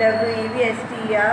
WEBSTER।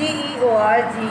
GEORGBRYC।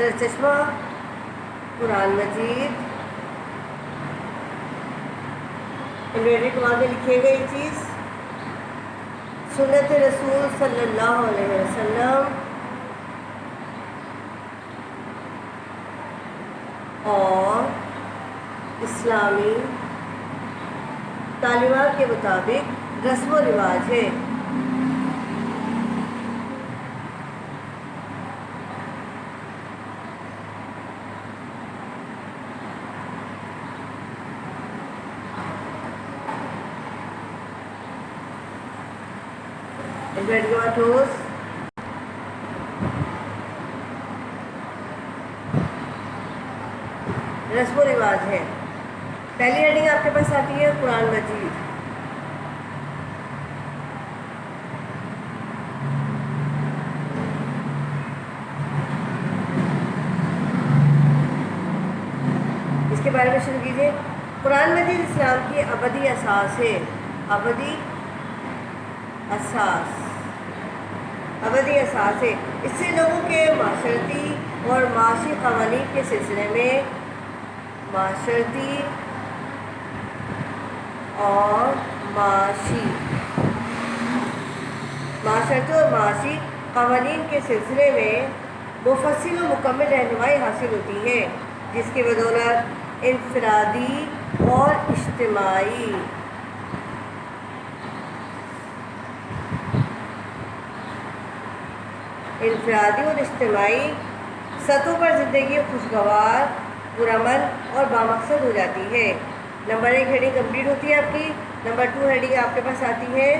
سرچشمہ قرآن مجید. Invited کمال میں لکھیے گا یہ چیز سنت رسول صلی اللہ علیہ وسلم اور اسلامی تعلیمات کے مطابق رسم و رواج ہے. رسم و رواج ہے. پہلی ہیڈنگ آپ کے پاس آتی ہے قرآن مجید. اس کے بارے میں شروع کیجیے. قرآن مجید اسلام کی ابدی اساس ہے. ابدی اساس ہے. اس سے لوگوں کے معاشرتی اور معاشی قوانین کے سلسلے میں معاشرتی اور معاشی قوانین کے سلسلے میں مفصل و مکمل رہنمائی حاصل ہوتی ہے، جس کی بدولت انفرادی اور اجتماعی سطحوں پر زندگی خوشگوار، پرامن اور بامقصد ہو جاتی ہے. نمبر 1 ہیڈنگ کمپلیٹ ہوتی ہے آپ کی. نمبر 2 ہیڈنگ آپ کے پاس آتی ہے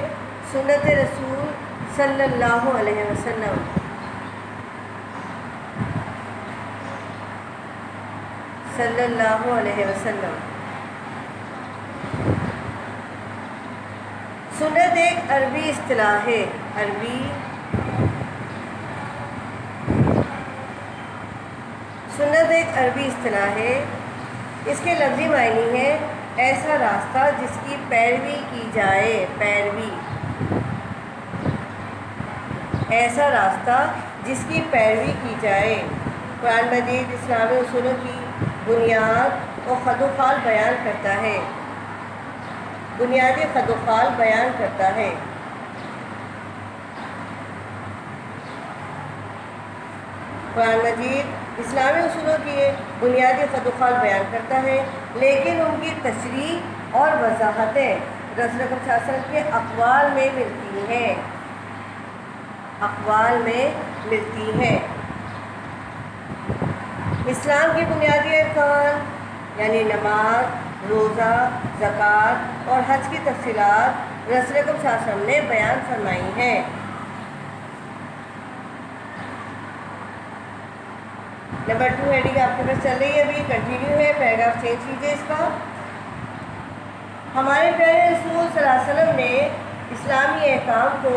سنت رسول صلی اللہ علیہ وسلم. صلی اللہ علیہ وسلم. سنت ایک عربی اصطلاح ہے. سنت ایک عربی اصطلاح ہے. اس کے لفظی معنی ہے ایسا راستہ جس کی پیروی کی جائے. ایسا راستہ جس کی پیروی کی جائے. قرآن مجید اسلامی اصولوں کی بنیاد اور خد و خال بیان کرتا ہے. بنیادی خد و خال بیان کرتا ہے. قرآن مجید اسلامی اصولوں کی بنیادی خد و خال بیان کرتا ہے، لیکن ان کی تشریح اور وضاحتیں رسول اکرم صلی اللہ علیہ وسلم کے اقوال میں ملتی ہیں. اسلام کی بنیادی ارکان یعنی نماز، روزہ، زکوٰۃ اور حج کی تفصیلات رسول اکرم صلی اللہ علیہ وسلم نے بیان فرمائی ہیں. نمبر 2 ہیڈنگ آپ کے پاس چل رہی ہے، ابھی کنٹینیو ہے. پیراگراف چینج کیجیے اس کا. ہمارے پیارے رسول صلی اللہ علیہ وسلم نے اسلامی احکام کو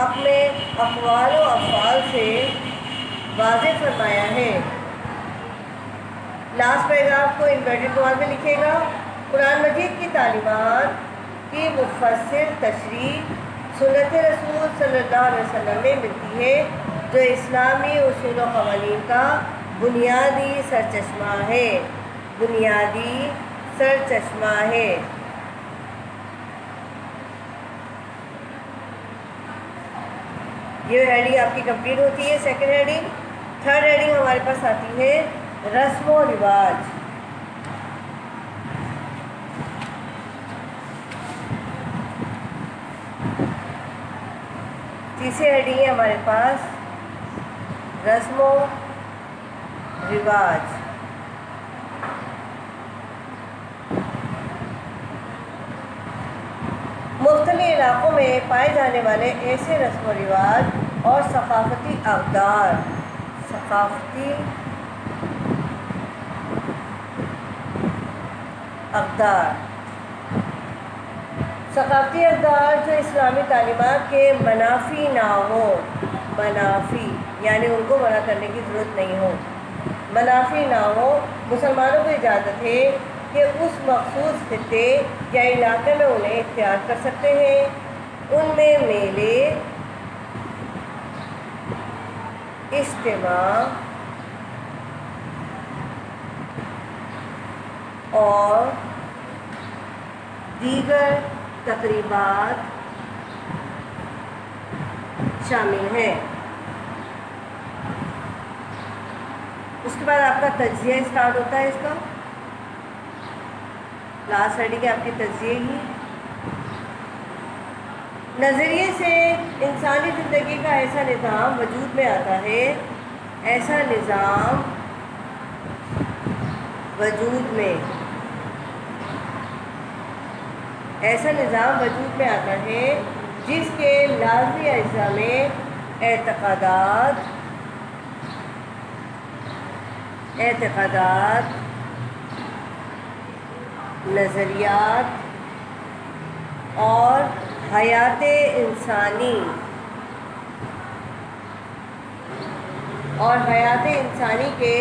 اپنے اقوال و افعال سے واضح فرمایا ہے. لاسٹ پیراگراف کو انورٹڈ کمال میں لکھیے گا. قرآن مجید کی تعلیمات کی مفصل تشریح سنت رسول صلی اللہ علیہ وسلم میں ملتی ہے، جو اسلامی اصول و قوانین کا بنیادی سرچشمہ ہے. یہ ہیڈنگ آپ کی کمپلیٹ ہوتی ہے. Second heading. تھرڈ ہیڈنگ ہمارے پاس آتی ہے رسم و رواج. تیسری ہیڈنگ ہے ہمارے پاس رسم و رواج. مختلف علاقوں میں پائے جانے والے ایسے رسم و رواج اور ثقافتی اقدار جو اسلامی تعلیمات کے منافی نہ ہوں. منافی یعنی ان کو منع کرنے کی ضرورت نہیں ہو. منافی نہ ہو. مسلمانوں کو اجازت ہے کہ اس مخصوص خطے یا علاقے میں انہیں اختیار کر سکتے ہیں. ان میں میلے، اجتماع، اور دیگر تقریبات شامل ہیں۔ اس کے بعد آپ کا تجزیہ اسٹارٹ ہوتا ہے۔ اس کا لاسٹ ہیڈنگ ہے آپ کی تجزیے ہی۔ نظریے سے انسانی زندگی کا ایسا نظام وجود میں آتا ہے، ایسا نظام وجود میں آتا ہے جس کے لازمی اجزاء میں اعتقادات، نظریات اور حیات انسانی کے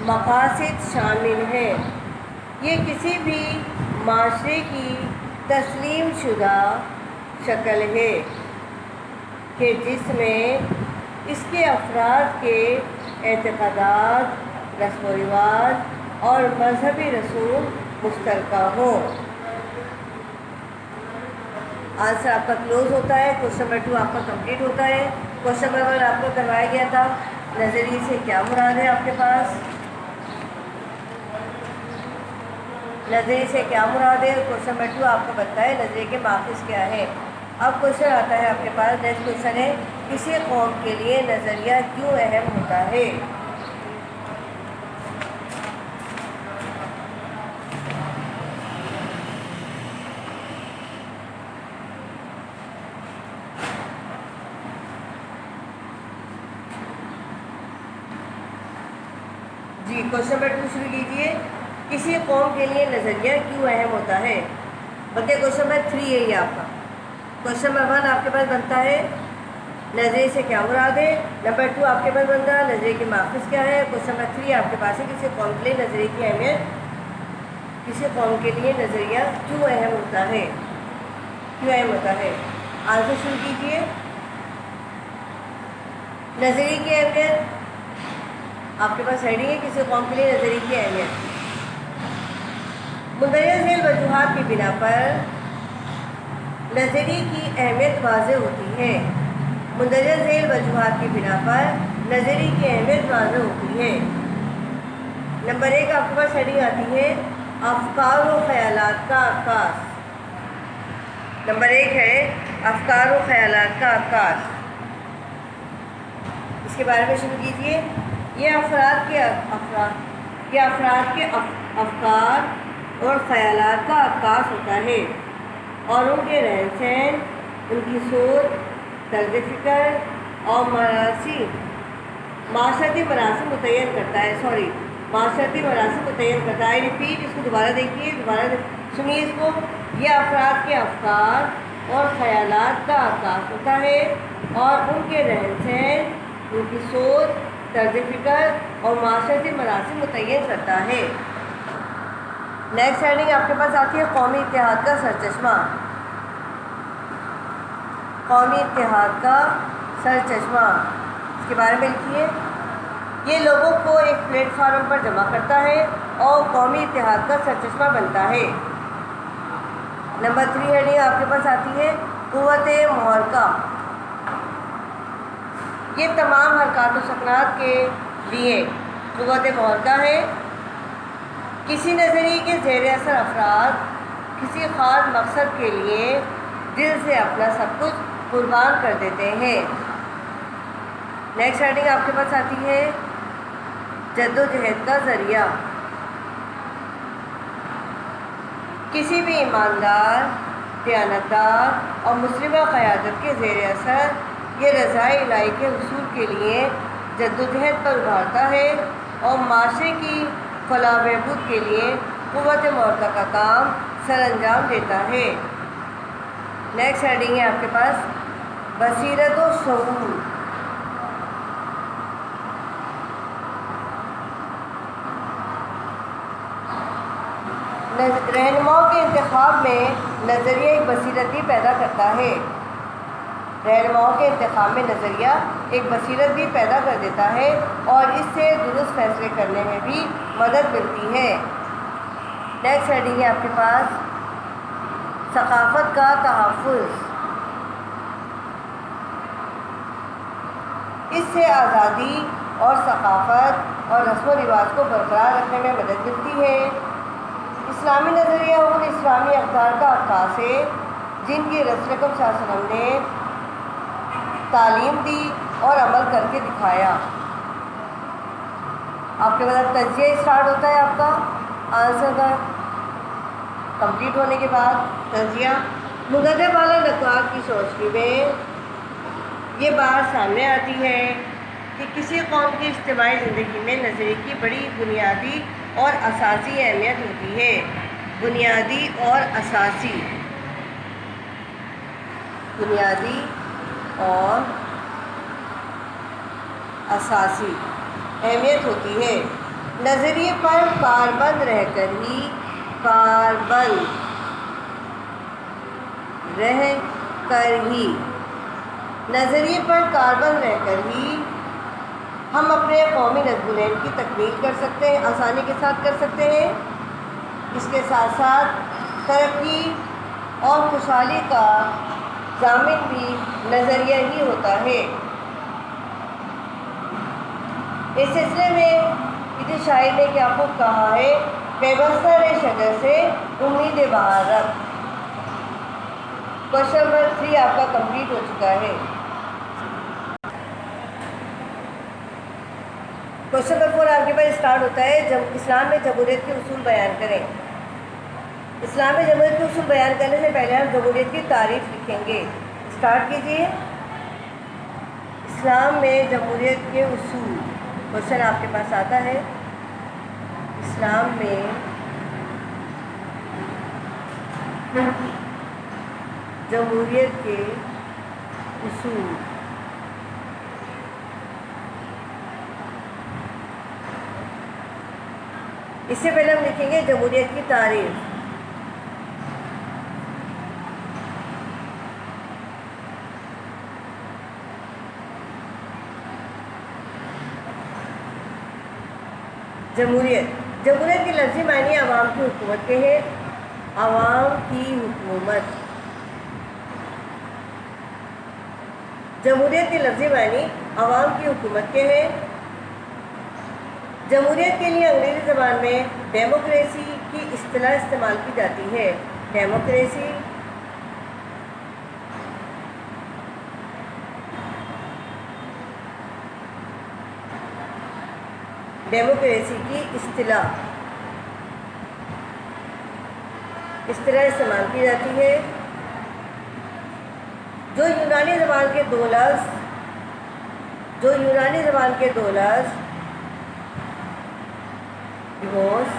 مقاصد شامل ہیں۔ یہ کسی بھی معاشرے کی تسلیم شدہ شکل ہے کہ جس میں اس کے افراد کے اعتقادات، رسم و رواج اور مذہبی رسوم مشترکہ ہوں۔ آنسر آپ کا کلوز ہوتا ہے۔ کوشچن نمبر 2 آپ کا کمپلیٹ ہوتا ہے۔ کوشچن نمبر 1 آپ کو کروایا گیا تھا نظریے سے کیا مراد ہے آپ کے پاس، نظریے سے کیا مراد ہے۔ کوشچن نمبر 2 آپ کو بتایا ہے نظریے کے ماخذ کیا ہے۔ اب کوشچن آتا ہے آپ کے پاس، نیکسٹ کوشچن ہے کسی قوم کے لیے نظریہ کیوں اہم ہوتا ہے۔ جی کوشچن نمبر 2 شروع کیجیے۔ کسی قوم کے لیے نظریہ کیوں اہم ہوتا ہے۔ بلکہ کوشچن نمبر 3 ہے یہ آپ کا۔ کوشچن نمبر 1 آپ کے پاس بنتا ہے نظریے سے کیا مراد ہے، نمبر 2 آپ کے پاس بنتا ہے نظریے کے ماخذ کیا ہے، کوشچن نمبر 3 آپ کے پاس ہے کسی قوم کے لیے نظریے کی اہمیت، کسی قوم کے لیے نظریہ کیوں اہم ہوتا ہے، آنسر شروع کیجیے۔ نظریے کی اہمیت آپ کے پاس ہیڈنگ ہے کسی قوم کے لیے نظریے کی اہمیت۔ مندرجہ ذیل وجوہات کی بنا پر نظریے کی اہمیت واضح ہوتی ہے۔ مندرجہ ذیل وجوہات کی بنا پر نظریے کی اہمیت واضح ہوتی ہے۔ نمبر 1 آپ کے پاس ہیڈنگ آتی ہے افکار و خیالات کا عکاس۔ نمبر 1 ہے افکار و خیالات کا عکاس۔ اس کے بارے میں شروع کیجیے۔ یہ افراد کے افکار اور خیالات کا عکاس ہوتا ہے اور ان کے رہن سہن، ان کی سوچ، طرز فکر اور معاشرتی مراسم متعین کرتا ہے ریپیٹ اس کو دوبارہ دیکھیے، دوبارہ سنیے اس کو۔ یہ افراد کے افکار اور خیالات کا عکاس ہوتا ہے اور ان کے رہن سہن، ان کی سوچ، طرز فکر اور معاشرتی مراسم متعین کرتا ہے۔ نیکسٹ ہیڈنگ آپ کے پاس آتی ہے قومی اتحاد کا سرچشمہ۔ قومی اتحاد کا سرچشمہ، اس کے بارے میں لکھیے۔ یہ لوگوں کو ایک پلیٹ فارم پر جمع کرتا ہے اور قومی اتحاد کا سرچشمہ بنتا ہے۔ نمبر 3 ہیڈنگ آپ کے پاس آتی ہے قوت محرکہ۔ یہ تمام حرکات و سکنات کے لیے قوت محرکہ ہے۔ کسی نظریے کے زیر اثر افراد کسی خاص مقصد کے لیے دل سے اپنا سب کچھ قربان کر دیتے ہیں۔ نیکسٹ ہیڈنگ آپ کے پاس آتی ہے جد و جہد کا ذریعہ۔ کسی بھی ایماندار، دیانتدار اور مسلمہ قیادت کے زیر اثر یہ رضائے الہی کے حصول کے لیے جد و جہد پر ابھارتا ہے اور معاشرے کی فلاح و بہبود کے لیے قوت محرکہ کا کام سر انجام دیتا ہے۔ نیکسٹ ہیڈنگ ہے آپ کے پاس بصیرت و شعور۔ رہنماؤں کے انتخاب میں نظریہ ایک بصیرت بھی پیدا کرتا ہے۔ رہنماؤں کے انتخاب میں نظریہ ایک بصیرت بھی پیدا کر دیتا ہے اور اس سے درست فیصلے کرنے میں بھی مدد ملتی ہے۔ نیکسٹ ہیڈنگ ہے آپ کے پاس ثقافت کا تحفظ. اس سے آزادی اور ثقافت اور رسم و رواج کو برقرار رکھنے میں مدد ملتی ہے. اسلامی نظریہ ان اسلامی اقدار کا عکاس ہے جن کی رسول اکرم صلی اللہ علیہ وسلم نے تعلیم دی اور عمل کر کے دکھایا. آپ کے بعد تجزیہ اسٹارٹ ہوتا ہے آپ کا آنسر کا کمپلیٹ ہونے کے بعد. تجزیہ مدرب والا نقاد کی روشنی میں یہ بات سامنے آتی ہے کہ کسی قوم کی اجتماعی زندگی میں نظریے کی بڑی بنیادی اور اساسی اہمیت ہوتی ہے. بنیادی اور اساسی اہمیت ہوتی ہے. نظریے پر کاربند رہ کر ہی ہم اپنے قومی نظم و ضبط کی تکمیل کر سکتے ہیں، آسانی کے ساتھ کر سکتے ہیں. اس کے ساتھ ساتھ ترقی اور خوشحالی کا ضامن بھی نظریہ ہی ہوتا ہے. اس سلسلے میں کسی شاعر نے کیا خوب کہا ہے، پیوستہ شجر سے امید بہار رکھ. کوشچن نمبر 3 آپ کا کمپلیٹ ہو چکا ہے. کوشچن نمبر 4 آپ کے پاس اسٹارٹ ہوتا ہے اسلام میں جمہوریت کے اصول بیان کریں. اسلام میں جمہوریت کے اصول بیان کرنے سے پہلے ہم جمہوریت کی تعریف لکھیں گے. اسٹارٹ کیجیے. اسلام میں جمہوریت کے اصول. کوشچن آپ کے پاس آتا ہے اسلام میں جمہوریت کے اصول. اس سے پہلے ہم لکھیں گے جمہوریت کی تعریف. جمہوریت کی لفظی معنی عوام کی حکومت کے ہے. عوام کی حکومت. جمہوریت کی لفظی معنی عوام کی حکومت کے ہے. جمہوریت کے لیے انگریزی زبان میں ڈیموکریسی کی اصطلاح استعمال کی جاتی ہے. ڈیموکریسی کی اصطلاح استعمال کی جاتی ہے. جو یونانی زبان کے دو لفظ ڈیموس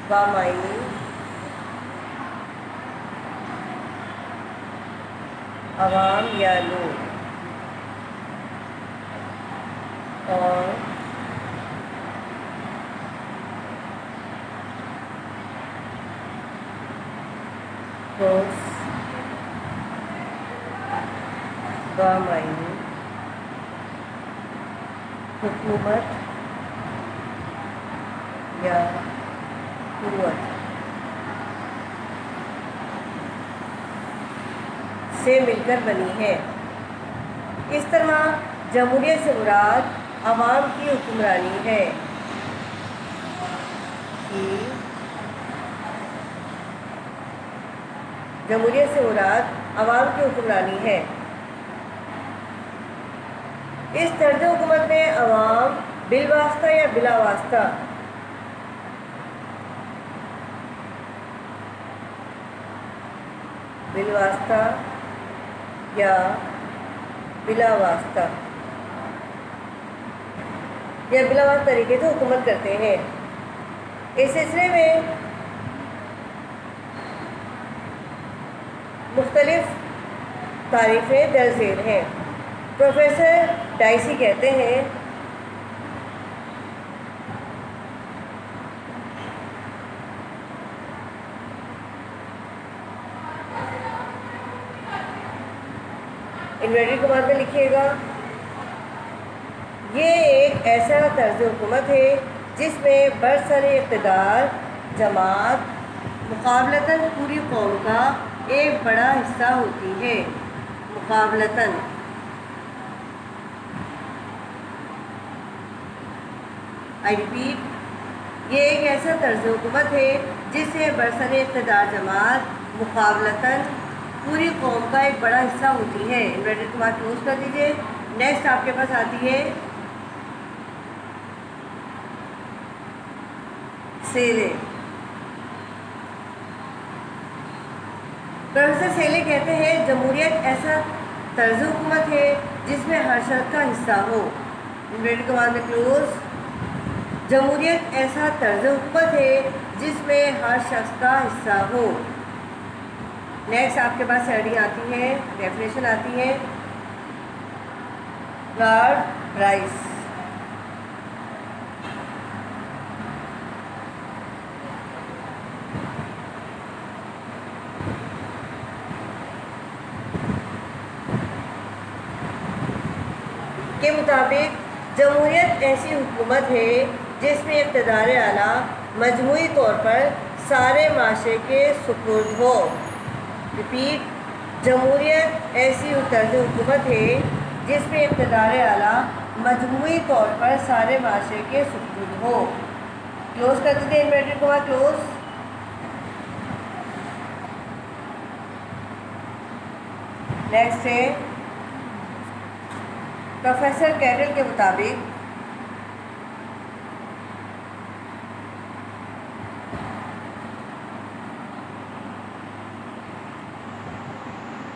بامعنی عوام یا لوگ اور بامعنی حکومت یا قوت سے مل کر بنی ہے. اس طرح جمہوریت سے مراد عوام کی حکمرانی ہے. جمہوریت سے مراد عوام کی حکمرانی ہے. اس طرز حکومت میں عوام بالواسطہ یا بلا واسطہ طریقے سے حکومت کرتے ہیں. اس سلسلے میں مختلف تعریفیں درج ذیل ہیں. پروفیسر ڈائسی کہتے ہیں انورٹڈ کماز میں لکھیے گا یہ ایک ایسا طرز حکومت ہے جس میں برسر اقتدار جماعت مقابلتاً پوری قوم کا ایک بڑا حصہ ہوتی ہے۔ مقابلتاً آئی ریپیٹ، یہ ایک ایسا طرز حکومت ہے جس میں برسر اقتدار جماعت مقابلتاً پوری قوم کا ایک بڑا حصہ ہوتی ہے۔ انورٹیڈ کما کلوز کر دیجیے۔ نیکسٹ آپ کے پاس آتی ہے سیلے۔ پروفیسر سیلے کہتے ہیں جمہوریت ایسا طرز حکومت ہے جس میں ہر شخص کا حصہ ہو۔ انورٹیڈ کما میں کلوز۔ جمہوریت ایسا طرز حکومت ہے جس میں ہر شخص کا حصہ ہو۔ نیکسٹ آپ کے پاس ہیڈنگ آتی ہے، ڈیفینیشن آتی ہے لارڈ رائس۔ کے مطابق جمہوریت ایسی حکومت ہے جس میں اقتدار اعلیٰ مجموعی طور پر سارے معاشرے کے سپرد ہو۔ ریپیٹ، جمہوریت ایسی طرز حکومت ہے جس میں اقتدار اعلیٰ مجموعی طور پر سارے معاشرے کے سپرد ہو۔ کلوز کر دیتے ہیں انورٹیڈ کما کلوز۔ نیکسٹ ہے پروفیسر کیرل کے مطابق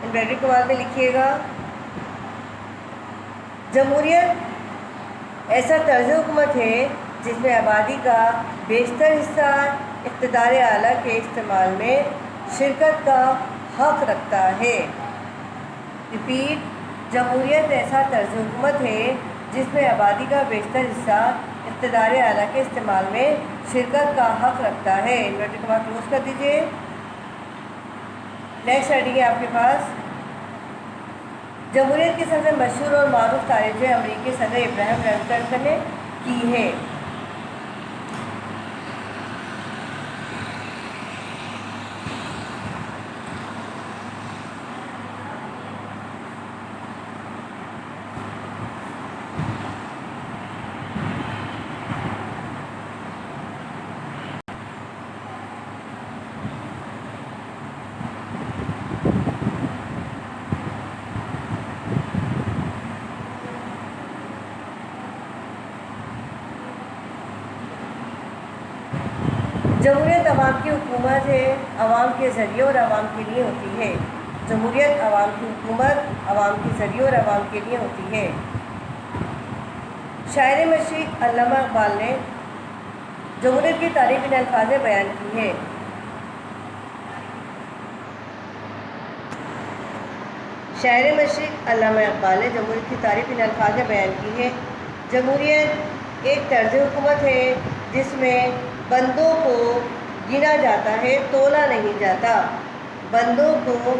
انورٹیڈ کما میں لکھیے گا، جمہوریت ایسا طرز حکومت ہے جس میں آبادی کا بیشتر حصہ اقتدار اعلیٰ کے استعمال میں شرکت کا حق رکھتا ہے۔ ریپیٹ، جمہوریت ایسا طرز حکومت ہے جس میں آبادی کا بیشتر حصہ اقتدار اعلیٰ کے استعمال میں شرکت کا حق رکھتا ہے۔ انورٹیڈ کما کلوز کر دیجیے۔ نیکسٹ ہیڈنگ ہے آپ کے پاس جمہوریت کی سب سے مشہور اور معروف تاریخ امریکی صدر ابراہیم لنکن نے کی ہے۔ جمہوریت عوام کی حکومت ہے، عوام کے ذریعے اور عوام کے لیے ہوتی ہے۔ جمہوریت عوام کی حکومت عوام کے ذریعے اور عوام کے لیے ہوتی ہے۔ شاعر مشرق علامہ اقبال نے جمہوریت کی تعریف ان الفاظ میں بیان کی ہے۔ شاعر مشرق علامہ اقبال نے جمہوریت کی تعریف ان الفاظ میں بیان کی ہے۔ جمہوریت ایک طرز حکومت ہے جس میں بندوں کو گنا جاتا ہے، تولا نہیں جاتا۔ بندوں کو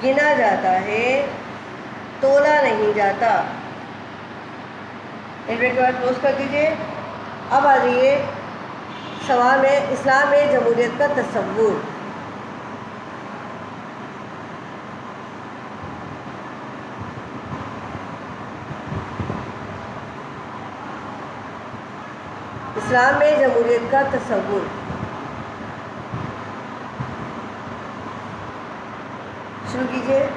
گنا جاتا ہے، تولا نہیں جاتا۔ انورٹیڈ کما کلوز کر دیجیے۔ اب آ جائیے سوال میں اسلام میں جمہوریت کا تصور۔ اسلام میں جمہوریت کا تصور۔ شروع کیجیے۔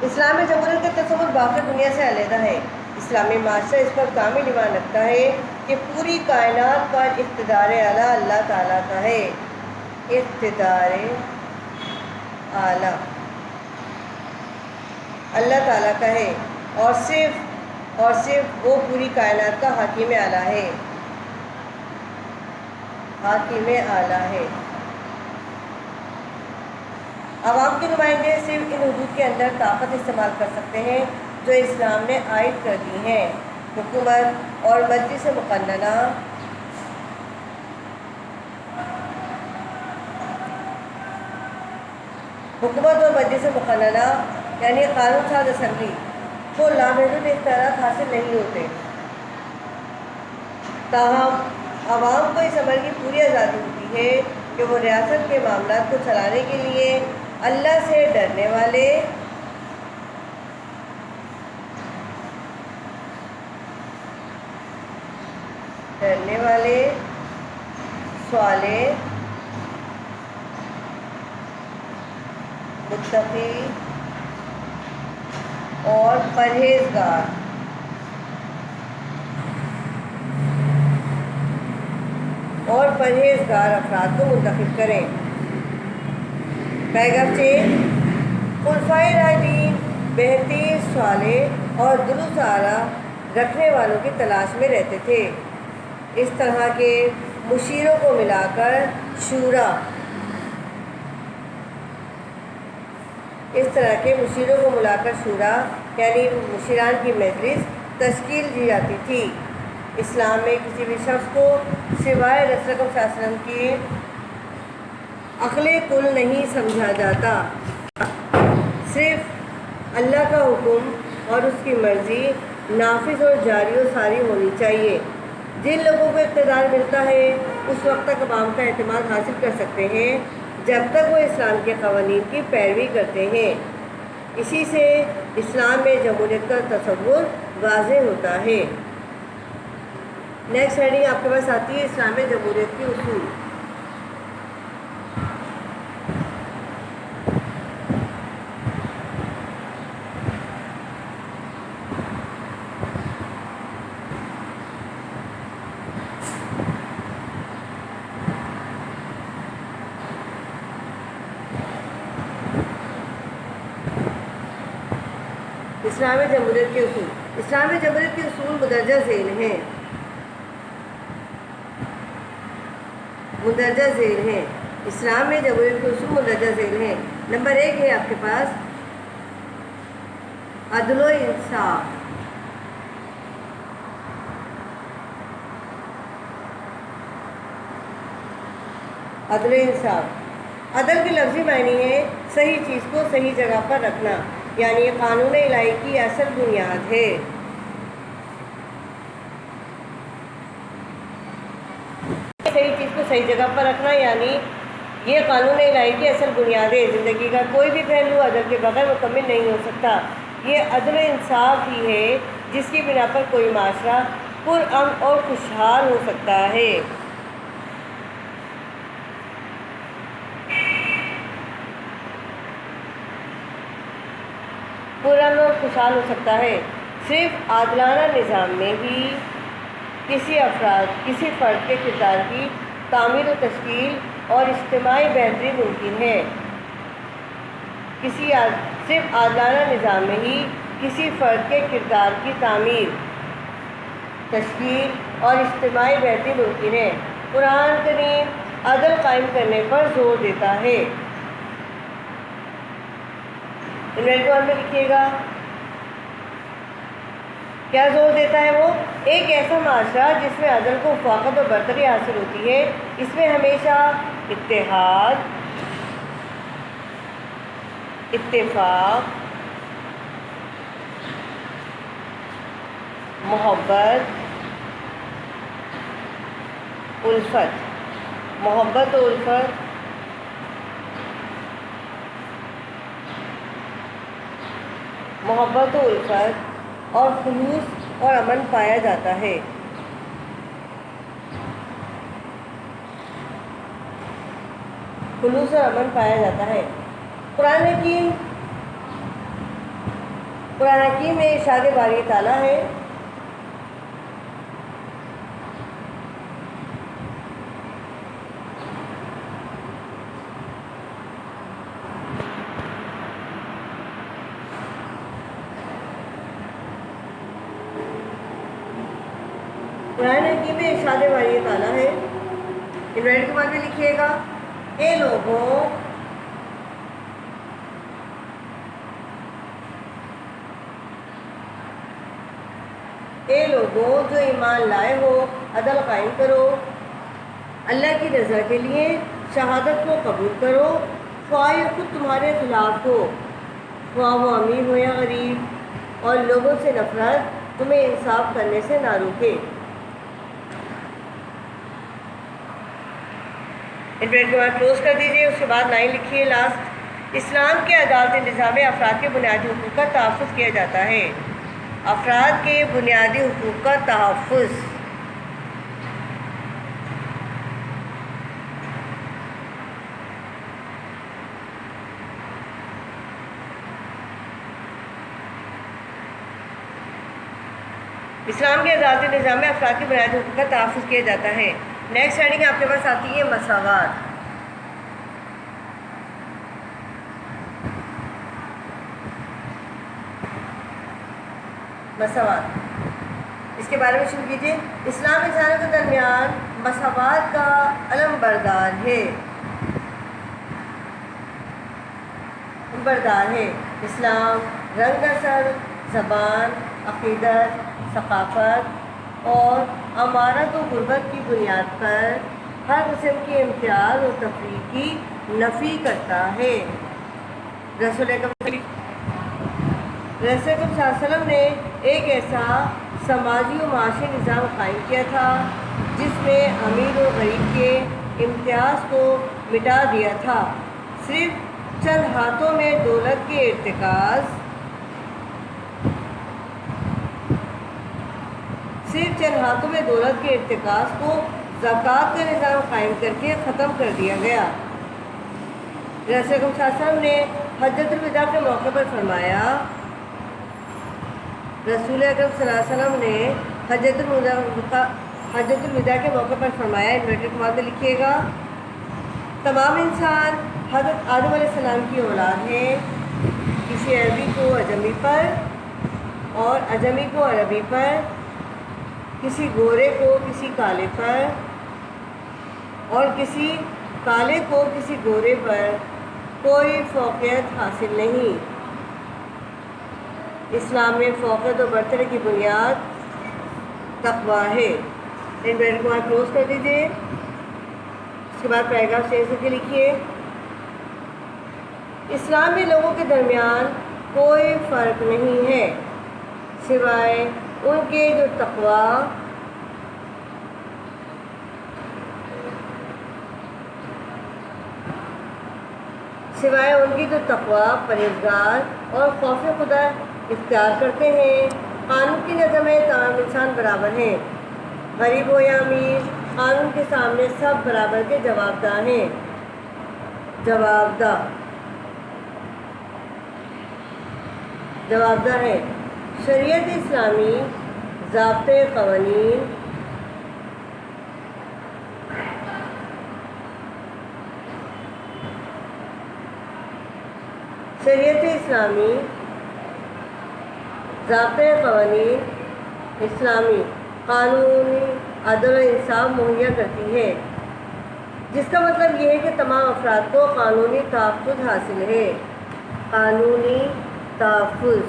اسلام میں جمہوریت کا تصور باقی دنیا سے علیحدہ ہے۔ اسلامی معاشرہ اس پر کامل ایمان رکھتا ہے کہ پوری کائنات پر اقتدار اعلیٰ اللہ تعالیٰ کا ہے۔ اقتدار اعلیٰ اللہ تعالیٰ کا ہے اور صرف وہ پوری کائنات کا حاکم اعلیٰ ہے۔ حاکم اعلیٰ ہے۔ عوام کے نمائندے صرف ان حدود کے اندر طاقت استعمال کر سکتے ہیں جو اسلام نے عائد کر دی ہیں۔ حکومت اور مجلس مقننہ یعنی قانون ساز اسمبلی کو لامحدود اختیارات حاصل نہیں ہوتے۔ تاہم عوام کو اس عمل کی پوری آزادی ہوتی ہے کہ وہ ریاست کے معاملات کو چلانے کے لیے اللہ سے ڈرنے والے صالح متقی اور پرہیزگار افراد کو منتخب کریں۔ پیراگراف 6 خلفائے راشدین بہترین صالح اور درست آراء رکھنے والوں کی تلاش میں رہتے تھے۔ اس طرح کے مشیروں کو ملا کر شورا یعنی مشیران کی مجلس تشکیل دی جاتی تھی۔ اسلام میں کسی بھی شخص کو سوائے رسول اکرم صلی اللہ علیہ وسلم کی عقل کل نہیں سمجھا جاتا۔ صرف اللہ کا حکم اور اس کی مرضی نافذ اور جاری و ساری ہونی چاہیے۔ جن لوگوں کو اقتدار ملتا ہے اس وقت تک عوام کا اعتماد حاصل کر سکتے ہیں جب تک وہ اسلام کے قوانین کی پیروی کرتے ہیں۔ اسی سے اسلام میں جمہوریت کا تصور واضح ہوتا ہے۔ نیکسٹ ہیڈنگ آپ کے پاس آتی ہے اسلام میں جمہوریت کے اصول۔ اسلام میں جمہوریت کے اصول۔ اسلام میں جمہوریت کے اصول مندرجہ ذیل ہیں۔ اسلام میں جمہوریت کے اصول مندرجہ ذیل ہیں۔ نمبر 1 ہے آپ کے پاس عدل و انصاف۔ عدل و انصاف عدل کے لفظی معنی ہے صحیح چیز کو صحیح جگہ پر رکھنا، یعنی یہ قانون الہی کی اصل بنیاد ہے۔ صحیح چیز کو صحیح جگہ پر رکھنا یعنی یہ قانون الہی کی اصل بنیاد ہے۔ زندگی کا کوئی بھی پہلو عدل کے بغیر مکمل نہیں ہو سکتا۔ یہ عدل و انصاف ہی ہے جس کی بنا پر کوئی معاشرہ پرامن اور خوشحال ہو سکتا ہے۔ صرف عادلانہ نظام میں ہی کسی فرد کے کردار کی تعمیر و تشکیل اور اجتماعی بہتری ممکن ہے۔ صرف عادلانہ نظام میں ہی کسی فرد کے کردار کی تعمیر، تشکیل اور اجتماعی بہتری ممکن ہے۔ قرآن کریم عدل قائم کرنے پر زور دیتا ہے۔ انویرکوان میں لکھیے گا کیا زور دیتا ہے وہ؟ ایک ایسا معاشرہ جس میں عدل کو فوقیت اور برتری حاصل ہوتی ہے، اس میں ہمیشہ اتحاد، اتفاق، محبت و الفت اور خلوص اور امن پایا جاتا ہے۔ قرآن حکیم میں ارشاد باری تعالیٰ ہے انوائٹ کے بعد میں لکھیے گا اے لوگوں جو ایمان لائے ہو، عدل قائم کرو، اللہ کی رضا کے لیے شہادت کو قبول کرو، خواہ یہ خود تمہارے خلاف ہو، خواہ وہ امیر ہو یا غریب، اور لوگوں سے نفرت تمہیں انصاف کرنے سے نہ روکے۔ ان پریڈ کے بعد کلوز کر دیجیے. اس کے بعد 9 لکھیے لاسٹ. اسلام کے عدالتی نظام میں افراد کے بنیادی حقوق کا تحفظ کیا جاتا ہے. افراد کے بنیادی حقوق کا تحفظ. اسلام کے عدالتی نظام میں افراد کے بنیادی حقوق کا تحفظ کیا جاتا ہے. نیکسٹ ہیڈنگ آپ کے پاس آتی ہے مساوات. مساوات اس کے بارے میں شروع کیجیے. اسلام انسانوں کے درمیان مساوات کا علم بردار ہے. اسلام رنگ نسل، زبان، عقیدت، ثقافت اور امارت و غربت کی بنیاد پر ہر قسم کی امتیاز و تفریق کی نفی کرتا ہے. رسول اکرم صلی اللہ علیہ وسلم نے ایک ایسا سماجی و معاشی نظام قائم کیا تھا جس میں امیر و غریب کے امتیاز کو مٹا دیا تھا. صرف چند ہاتھوں میں دولت کے ارتکاز کو زکوٰۃ کا نظام قائم کر کے ختم کر دیا گیا. رسول اکرم صلی اللہ علیہ وسلم نے حجۃ الوداع کے موقع پر فرمایا انورٹر کمال میں لکھیے گا. تمام انسان حضرت آدم علیہ السلام کی اولاد ہیں. کسی عربی کو اجمی پر اور اجمی کو عربی پر، کسی گورے کو کسی کالے پر اور کسی کالے کو کسی گورے پر کوئی فوقیت حاصل نہیں. اسلام میں فوقیت و برتری کی بنیاد تقویٰ ہے. ان بیٹر کو آپ کلوز کر دیجیے. اس کے بعد پیراگراف چینج کر کے لکھیے. اسلام میں لوگوں کے درمیان کوئی فرق نہیں ہے سوائے ان کے جو تقویٰ پرہیزگار اور خوف خدا اختیار کرتے ہیں. قانون کی نظر میں تمام انسان برابر ہیں. غریب ہو یا امیر، قانون کے سامنے سب برابر کے جوابدہ ہیں. شریعت اسلامی ضابطۂ قوانین اسلامی قانونی عدل و انصاف مہیا کرتی ہے، جس کا مطلب یہ ہے کہ تمام افراد کو قانونی تحفظ حاصل ہے. قانونی تحفظ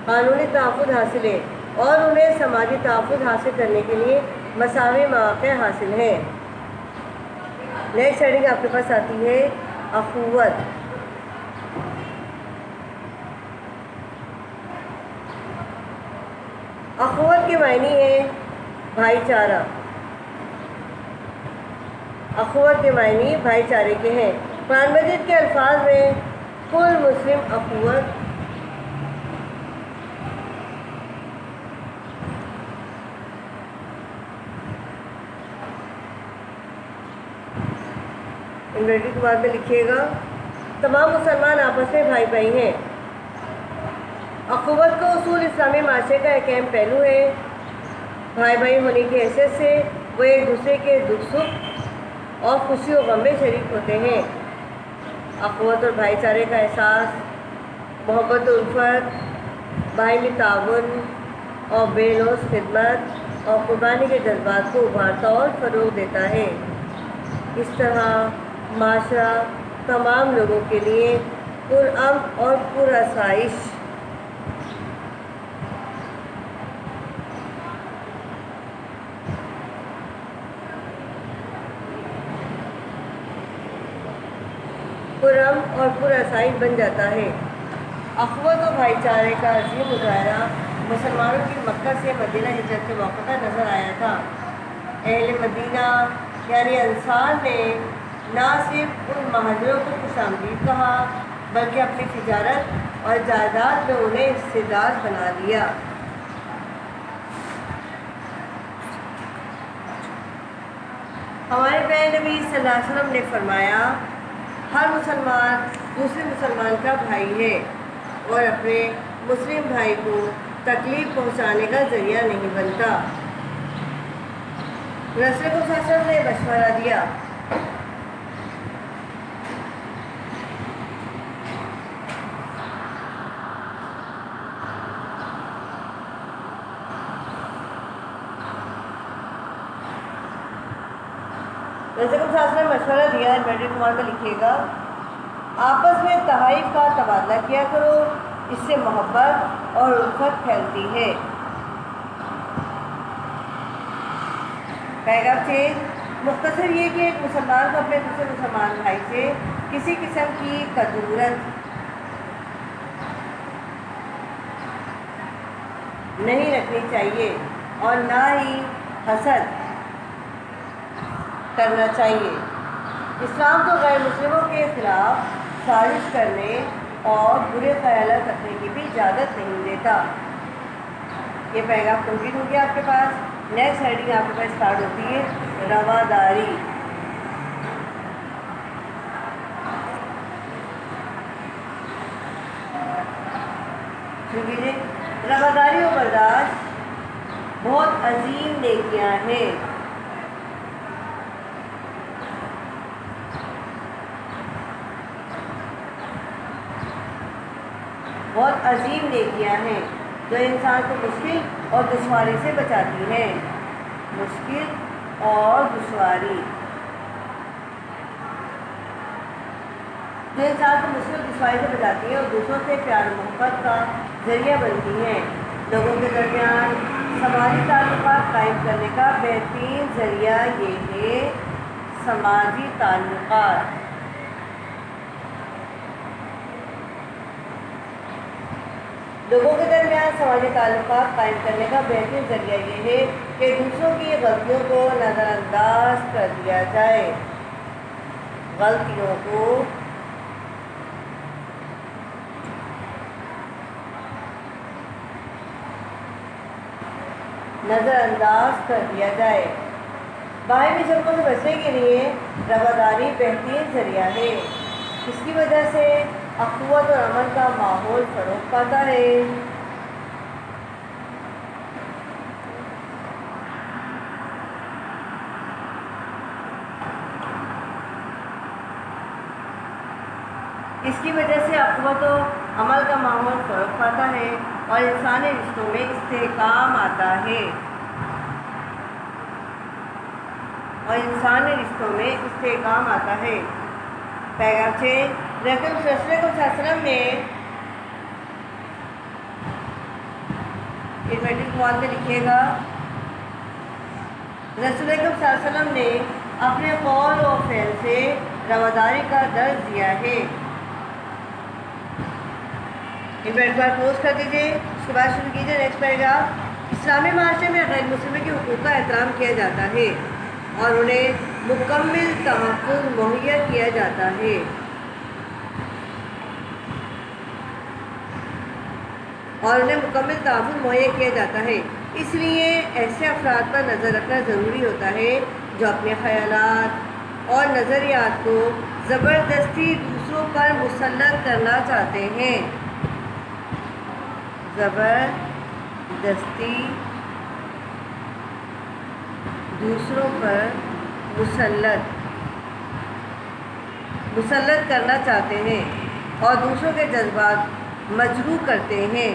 حاصل ہے اور انہیں سماجی تحفظ حاصل کرنے کے لیے مساوی مواقع حاصل ہیں. نیکسٹ ہیڈنگ آپ کے پاس آتی ہے اخوت. اخوت کے معنی ہے بھائی چارہ. اخوت کے معنی بھائی چارے کے ہیں. قرآن مجید کے الفاظ میں کل مسلم اخوت انورٹر کے بعد میں لکھیے گا. تمام مسلمان آپس میں بھائی بھائی ہیں. اخوت کا اصول اسلامی معاشرے کا ایک اہم پہلو ہے. بھائی بھائی ہونے کی حیثیت سے وہ ایک دوسرے کے دکھ سکھ اور خوشی و غم میں شریک ہوتے ہیں. اخوت اور بھائی چارے کا احساس محبت و الفت، باہمی تعاون اور بے لوث خدمت اور قربانی کے جذبات کو ابھارتا اور فروغ دیتا ہے. اس طرح معاشرہ تمام لوگوں کے لیے پرامن اور پرآسائش بن جاتا ہے. اخوت و بھائی چارے کا عظیم مظاہرہ مسلمانوں کی مکہ سے مدینہ ہجرت کے موقع پر نظر آیا تھا۔ اہل مدینہ یعنی انصار نے نہ صرف ان مہاجروں کو خوش آمدید کہا بلکہ اپنی تجارت اور جائیداد میں انہیں حصیدار بنا دیا۔ ہمارے پیارے نبی صلی اللہ علیہ وسلم نے فرمایا، ہر مسلمان دوسرے مسلمان کا بھائی ہے اور اپنے مسلم بھائی کو تکلیف پہنچانے کا ذریعہ نہیں بنتا۔ رسول کو صلی اللہ علیہ وسلم نے مشورہ دیا، میٹرک کمار میں لکھیے گا، آپس میں تحائف کا تبادلہ کیا کرو، اس سے محبت اور الفت پھیلتی ہے۔ پیغام چیز مختصر یہ کہ ایک مسلمان کو اپنے دوسرے مسلمان بھائی سے کسی قسم کی کدورت نہیں رکھنی چاہیے اور نہ ہی حسد کرنا چاہیے۔ اسلام تو غیر مسلموں کے خلاف سازش کرنے اور برے خیالات رکھنے کی بھی اجازت نہیں دیتا۔ یہ پیغام کمپلیٹ ہو گیا آپ کے پاس۔ نیکسٹ ہیڈنگ آپ کے پاس اسٹارٹ ہوتی ہے رواداری۔ کیجیے، رواداری و برداشت بہت عظیم نیکیاں ہیں۔ بہت عظیم نیکیاں ہیں جو انسان کو مشکل اور دشواری سے بچاتی ہیں۔ مشکل اور دشواری جو انسان کو مشکل دشواری سے بچاتی ہیں اور دوسروں سے پیار و محبت کا ذریعہ بنتی ہیں۔ لوگوں کے درمیان سماجی تعلقات قائم کرنے کا بہترین ذریعہ یہ ہے سماجی تعلقات۔ لوگوں کے درمیان سماجی تعلقات قائم کرنے کا بہترین ذریعہ یہ ہے کہ دوسروں کی غلطیوں کو نظر انداز کر دیا جائے۔ غلطیوں کو نظر انداز کر دیا جائے۔ باہمی جھگڑوں سے بچنے کے لیے رواداری بہترین ذریعہ ہے۔ اس کی وجہ سے اخوت اور امن کا ماحول فروغ پاتا ہے۔ اس کی وجہ سے اخوت و عمل کا ماحول فروغ پاتا ہے اور انسانی رشتوں میں استحکام آتا ہے۔ پیغام سے رسول کو صلی اللہ علیہ وسلم نے میٹرک مواد میں لکھیے گا، رسول کو صلی اللہ علیہ وسلم نے اپنے قول و فعل سے رواداری کا درس دیا ہے۔ ایک بار کلوز کر دیجیے، اس کے بعد شروع کیجیے نیکسٹ پیراگراف۔ اسلامی معاشرے میں غیر مسلموں کے حقوق کا احترام کیا جاتا ہے اور انہیں مکمل تحفظ مہیا کیا جاتا ہے۔ اس لیے ایسے افراد پر نظر رکھنا ضروری ہوتا ہے جو اپنے خیالات اور نظریات کو زبردستی دوسروں پر مسلط کرنا چاہتے ہیں۔ زبردستی دوسروں پر مسلط کرنا چاہتے ہیں اور دوسروں کے جذبات مجروح کرتے ہیں۔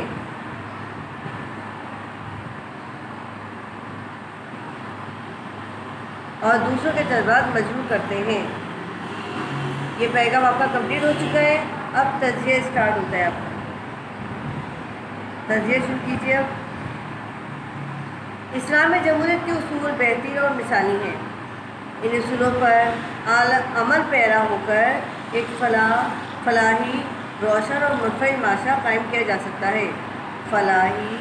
یہ پیغام آپ کا کمپلیٹ ہو چکا ہے۔ اب تجزیہ اسٹارٹ ہوتا ہے۔ آپ کا تجزیہ شروع کیجیے۔ اب اسلام میں جمہوریت کے اصول بہترین اور مثالی ہیں۔ ان اصولوں پر عمل پیرا ہو کر ایک فلاحی، روشن اور منفرد معاشرہ قائم کیا جا سکتا ہے۔ فلاحی،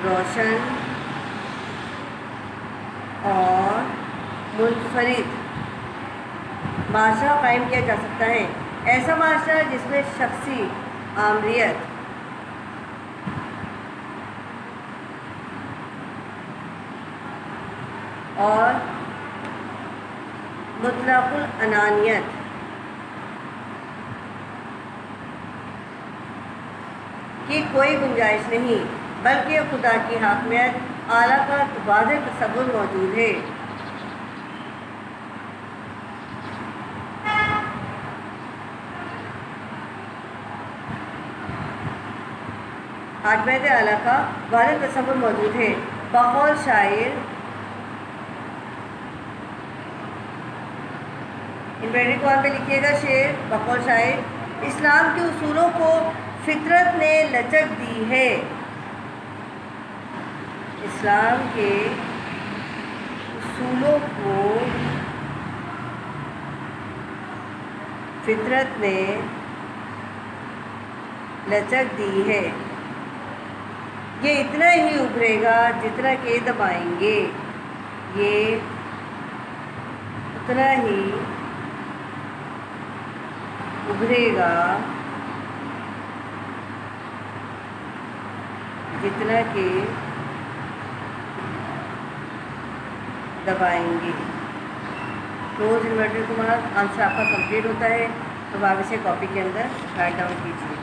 روشن اور منفرد معاشرہ قائم کیا جا سکتا ہے۔ ایسا معاشرہ جس میں شخصی آمریت، اور مطلق الانانیت کی کوئی گنجائش نہیں، بلکہ خدا کی حاکمیت اعلیٰ کا واضح تصور موجود ہے۔ حاکمیت اعلیٰ کا واضح تصور موجود ہے۔ بقول شاعر، انورٹڈ کماز پہ لکھیے گا شعر، بقول شاعر، اسلام کے اصولوں کو فطرت نے لچک دی ہے۔ اسلام کے اصولوں کو فطرت نے لچک دی ہے، یہ اتنا ہی ابھرے گا جتنا کہ دبائیں گے، یہ اتنا ہی ابھرے گا جتنا کہ دبائیں گے۔ روز انورٹڈ کماز آنسر آپ کا کمپلیٹ ہوتا ہے، تو آپ اسے کاپی کے اندر رائٹ ڈاؤن کیجیے۔